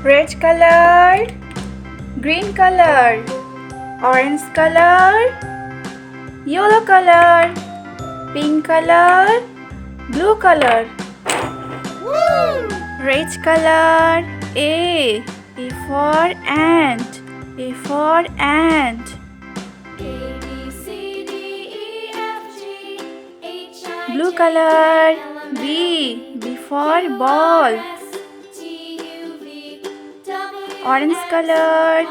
red color, green color, orange color, yellow color, pink color, blue color. Red color. A for ant. A for ant. Blue color. B for ball. Orange color.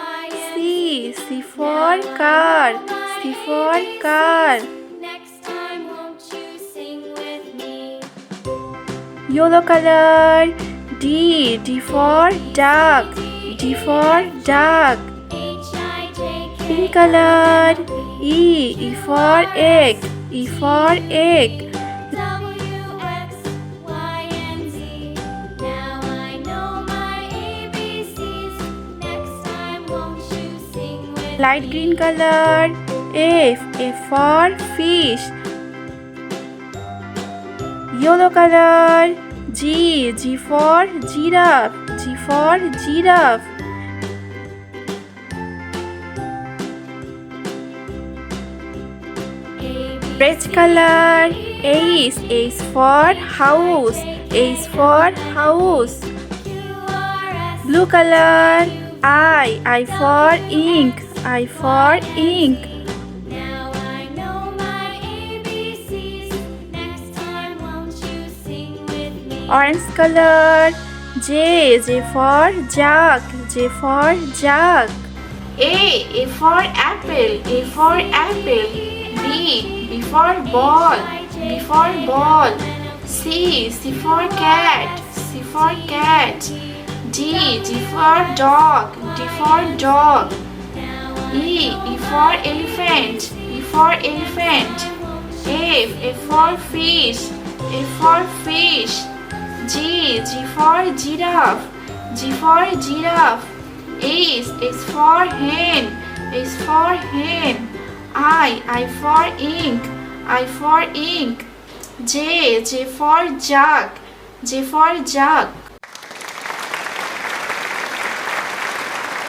C for car. C for car. Yellow color. D for duck. D for duck. Pink color. E for egg. E for egg. Light green color. F for fish. Yellow color. G for giraffe. G for giraffe. Red color. H for house. H for house. Blue color. I for ink. I for ink. Orange color. J for jug. J for jug. A for apple. A for apple. B for ball. B for ball. C for cat. C for cat. D for dog. D for dog. E for elephant. E for elephant. F for fish. F for fish. G for giraffe. G for giraffe. H for hen. H for hen. I for ink. I for ink. J for jug. J for jug.